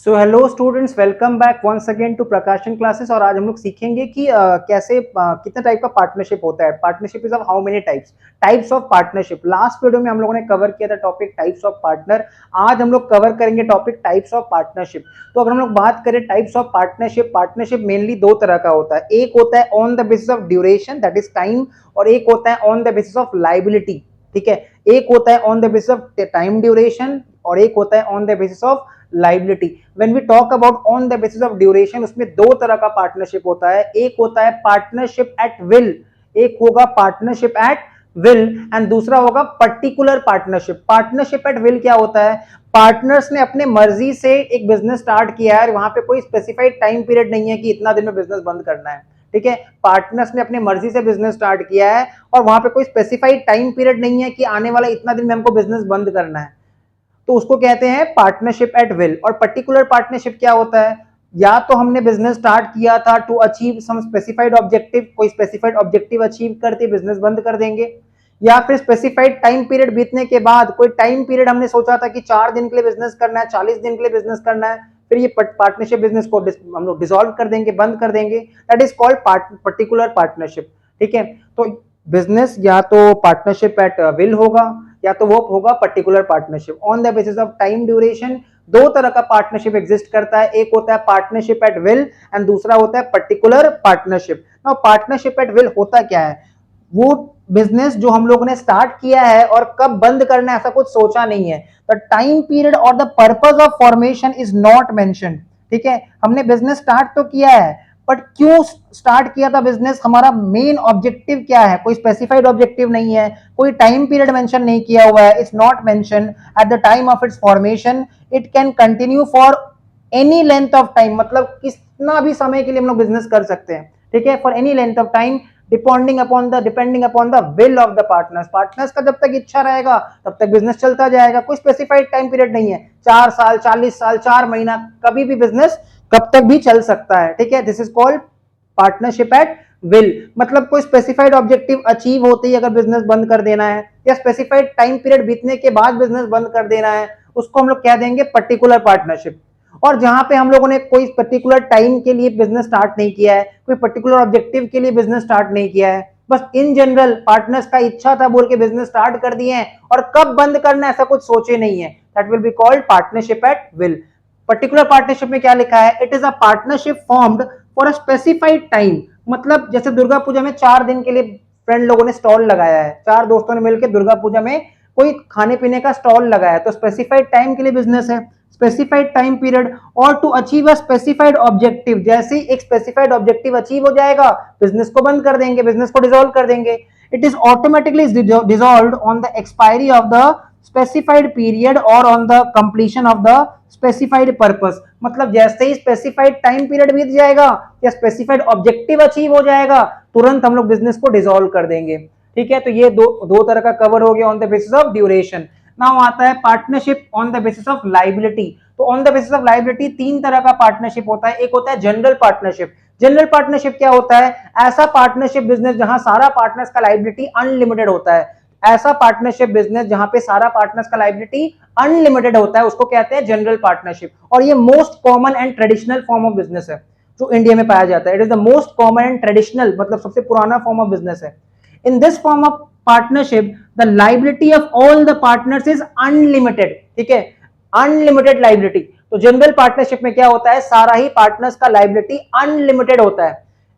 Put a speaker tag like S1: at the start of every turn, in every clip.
S1: So hello students, welcome back once again to Prakashan classes. और आज हम लोग सीखेंगे कि कैसे कितने टाइप का पार्टनरशिप होता है। Partnership is of how many types of partnership. Last video में हम लोगों ने कवर किया था टॉपिक टाइप्स ऑफ पार्टनर। आज हम लोग कवर करेंगे टॉपिक टाइप्स ऑफ पार्टनरशिप। तो अगर हम लोग बात करें types of partnership, partnership mainly दो तरह का होता है। एक होता है on the basis of duration, that is time, और एक होता है on the basis of liability. ठीक है, एक होता है on the basis of time duration और एक होता है on the basis of liability. When we talk about on the basis of duration, उसमें दो तरह का पार्टनरशिप होता है। एक होता है पार्टनरशिप एट विल, एक होगा पार्टनरशिप एट विल एंड दूसरा होगा particular partnership. Partnership at will क्या होता है? पार्टनर्स ने अपने मर्जी से एक बिजनेस स्टार्ट किया है, वहां पे कोई स्पेसिफाइड टाइम पीरियड नहीं है कि इतना दिन में बिजनेस बंद करना है। ठीक है, पार्टनर्स ने अपनी मर्जी से बिजनेस स्टार्ट किया है और वहां पे कोई स्पेसिफाइड टाइम पीरियड नहीं है कि आने वाला इतना दिन में हमको बिजनेस बंद करना है, तो उसको कहते हैं पार्टनरशिप एट विल। और पर्टिकुलर पार्टनरशिप क्या होता है? या तो हमने बिजनेस स्टार्ट किया था to achieve some specified objective, कोई स्पेसिफाइड ऑब्जेक्टिव अचीव करते बिजनेस बंद कर देंगे, या फिर स्पेसिफाइड टाइम पीरियड बीतने के बाद कोई टाइम पीरियड हमने सोचा था कि 4 दिन के लिए बिजनेस करना है, 40 दिन के लिए बिजनेस करना है, फिर ये पार्टनरशिप बिजनेस को हम लोग डिसॉल्व कर देंगे, बंद कर देंगे। That is called particular partnership. ठीक है, तो बिजनेस या तो पार्टनरशिप एट विल होगा या तो वो होगा particular partnership on the basis of time duration. दो तरह का पार्टनरशिप एग्जिस्ट करता है, एक होता है पार्टनरशिप एट विल एंड दूसरा होता है particular partnership. Now partnership at will होता क्या है? वो बिजनेस जो हम लोगों ने स्टार्ट किया है और कब बंद करना है ऐसा कुछ सोचा नहीं है। द टाइम पीरियड और the purpose of formation is not mention. ठीक है, हमने बिजनेस स्टार्ट तो किया है, बट क्यों स्टार्ट किया था बिजनेस, हमारा मेन ऑब्जेक्टिव क्या है, कोई स्पेसिफाइड ऑब्जेक्टिव नहीं है, कोई टाइम पीरियड मेंशन नहीं किया हुआ है। It's not mention at the time of its formation. It can continue for any length of time, मतलब कितना भी समय के लिए हम लोग बिजनेस कर सकते हैं। ठीक है, for any length of time depending upon the will of the partners. Partners का जब तक इच्छा रहेगा तब तक बिजनेस चलता जाएगा, कोई स्पेसिफाइड टाइम पीरियड नहीं है, 4 साल, 40 साल, 4 महीना, कभी भी बिजनेस कब तक भी चल सकता है। ठीक है, this is called partnership at will. मतलब कोई स्पेसिफाइड ऑब्जेक्टिव अचीव होते ही अगर बिजनेस बंद कर देना है या स्पेसिफाइड टाइम पीरियड बीतने के बाद बिजनेस बंद कर देना है, उसको हम लोग कह देंगे पर्टिकुलर पार्टनरशिप। और जहां पे हम लोगों ने कोई पर्टिकुलर टाइम के लिए बिजनेस स्टार्ट नहीं किया है, कोई पर्टिकुलर ऑब्जेक्टिव के लिए बिजनेस स्टार्ट नहीं किया है, बस इन जनरल पार्टनर्स का इच्छा था बोल के बिजनेस स्टार्ट कर दिए हैं और कब बंद करना है ऐसा कुछ सोचे नहीं है, that will be called partnership at will. Particular partnership में क्या लिखा है? It is a partnership formed for a specified time. मतलब जैसे दुर्गा पूजा में 4 दिन के लिए फ्रेंड लोगों ने स्टॉल लगाया है, 4 दोस्तों ने मिलकर दुर्गा पूजा में कोई खाने पीने का स्टॉल लगाया, तो स्पेसिफाइड टाइम के लिए बिजनेस है, स्पेसिफाइड टाइम पीरियड। और to achieve a specified objective, जैसे ही एक स्पेसिफाइड ऑब्जेक्टिव अचीव हो जाएगा बिजनेस को बंद कर देंगे, बिजनेस को डिसॉल्व कर देंगे। It is automatically dissolved on the expiry of the specified period और on the completion of the specified purpose. मतलब जैसे ही स्पेसिफाइड टाइम पीरियड बीत जाएगा या स्पेसिफाइड ऑब्जेक्टिव अचीव हो जाएगा, तुरंत हम लोग बिजनेस को डिसॉल्व कर देंगे। ठीक है, तो ये दो तरह का कवर हो गया on the basis of duration. Now आता है partnership on the basis of liability. तो on the basis of liability 3 तरह का पार्टनरशिप होता है। एक होता है जनरल पार्टनरशिप। जनरल पार्टनरशिप क्या होता है? ऐसा पार्टनरशिप बिजनेस जहां सारा पार्टनर्स का लाइबिलिटी अनलिमिटेड होता है। ऐसा पार्टनरशिप बिजनेस जहां पे सारा पार्टनर्स का लाइबिलिटी अनलिमिटेड होता है उसको कहते हैं जनरल पार्टनरशिप। और ये most common and traditional form of business है जो इंडिया में पाया जाता है। It is the most common and traditional, मतलब सबसे पुराना फॉर्म ऑफ बिजनेस है। In this form of partnership the liability of all the partners is unlimited. ठीक है, अनलिमिटेड लाइबिलिटी। तो जनरल पार्टनरशिप में क्या होता है? सारा ही पार्टनर्स का लाइबिलिटी अनलिमिटेड होता है।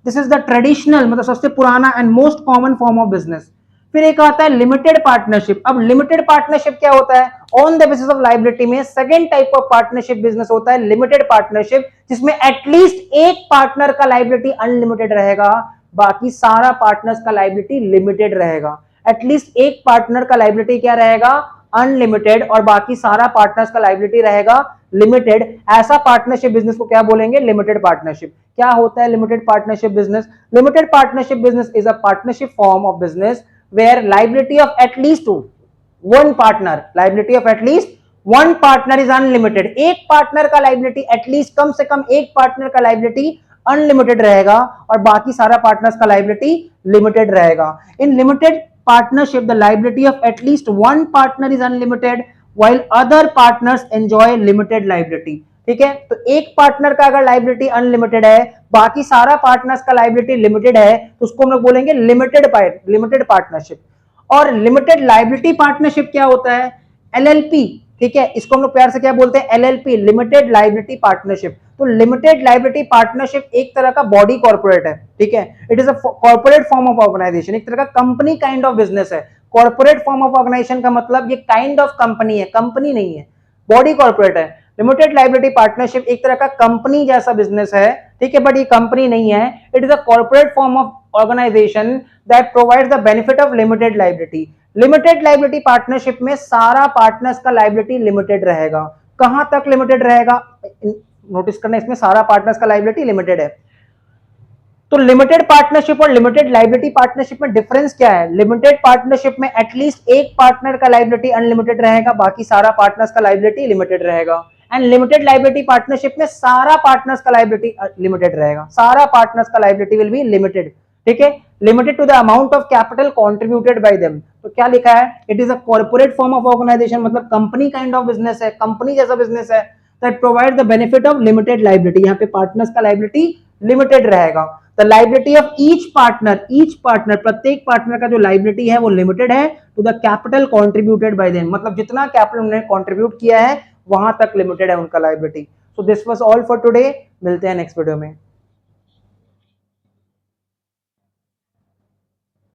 S1: दिस इज द ट्रेडिशनल, मतलब सबसे पुराना and most common form of business. फिर एक आता है लिमिटेड पार्टनरशिप। अब लिमिटेड पार्टनरशिप क्या होता है? On the basis of liability में second type of partnership business होता है लिमिटेड पार्टनरशिप, जिसमें एटलीस्ट एक पार्टनर का लाइबिलिटी अनलिमिटेड रहेगा, बाकी सारा पार्टनर्स का लाइबिलिटी लिमिटेड रहेगा। एटलीस्ट एक पार्टनर का लाइबिलिटी क्या रहेगा? अनलिमिटेड, और बाकी सारा पार्टनर्स का लाइबिलिटी रहेगा लिमिटेड। ऐसा पार्टनरशिप बिजनेस को क्या बोलेंगे? Limited partnership. क्या होता है limited partnership business? Limited partnership business is a partnership form of business where liability of at least one partner, liability of at least one partner is unlimited। एक partner का liability at least, कम से कम एक partner का liability unlimited रहेगा और बाकी सारा partners का लाइबिलिटी लिमिटेड रहेगा। In limited partnership the liability of at least one partner is unlimited while other partners enjoy limited liability। ठीक है, तो एक पार्टनर का अगर लाइबिलिटी अनलिमिटेड है, बाकी सारा पार्टनर्स का लाइबिलिटी लिमिटेड है, तो उसको हम लोग बोलेंगे लिमिटेड पार्टनरशिप। और लिमिटेड लाइबिलिटी पार्टनरशिप क्या होता है? एलएलपी, ठीक है, इसको हम लोग प्यार से क्या बोलते हैं? LLP, limited liability partnership. तो लिमिटेड लाइबिलिटी पार्टनरशिप एक तरह का बॉडी कॉर्पोरेट है, ठीक है, it is a corporate form of organisation, एक तरह का कंपनी काइंड ऑफ बिजनेस है। कॉर्पोरेट फॉर्म ऑफ ऑर्गेनाइजेशन का मतलब ये काइंड ऑफ कंपनी है, कंपनी नहीं है, बॉडी कॉर्पोरेट है। लिमिटेड लाइबिलिटी पार्टनरशिप एक तरह का कंपनी जैसा बिजनेस है, ठीक है, बट ये कंपनी नहीं है, it is a corporate form of organisation that provides the benefit of limited liability. Limited liability partnership में सारा पार्टनर्स का लाइबिलिटी लिमिटेड रहेगा। कहां तक लिमिटेड रहेगा? नोटिस करना, इसमें सारा पार्टनर्स का लाइबिलिटी लिमिटेड है। तो लिमिटेड पार्टनरशिप और लिमिटेड लाइबिलिटी पार्टनरशिप में डिफरेंस क्या है? लिमिटेड पार्टनरशिप में एटलीस्ट एक पार्टनर का लाइबिलिटी अनलिमिटेड रहेगा, बाकी सारा पार्टनर्स का लाइबिलिटी लिमिटेड रहेगा। एंड लिमिटेड लाइबिलिटी पार्टनरशिप में सारा पार्टनर्स का लाइबिलिटी लिमिटेड रहेगा, सारा पार्टनर्स का लाइबिलिटी विल बी लिमिटेड, ठीक है, limited to the amount of capital contributed by them. तो क्या लिखा है? It is a corporate form of organisation, मतलब कंपनी काइंड ऑफ बिजनेस है, कंपनी जैसा बिजनेस है, that provide the benefit of limited liability. यहाँ पे पार्टनर्स का लाइबिलिटी लिमिटेड रहेगा। The liability of each partner, प्रत्येक पार्टनर का जो लाइबिलिटी है वो लिमिटेड है to the capital contributed by them, मतलब जितना कैपिटल उन्होंने कॉन्ट्रीब्यूट किया है वहां तक लिमिटेड है उनका liability. So this was all for today, मिलते हैं नेक्स्ट वीडियो में।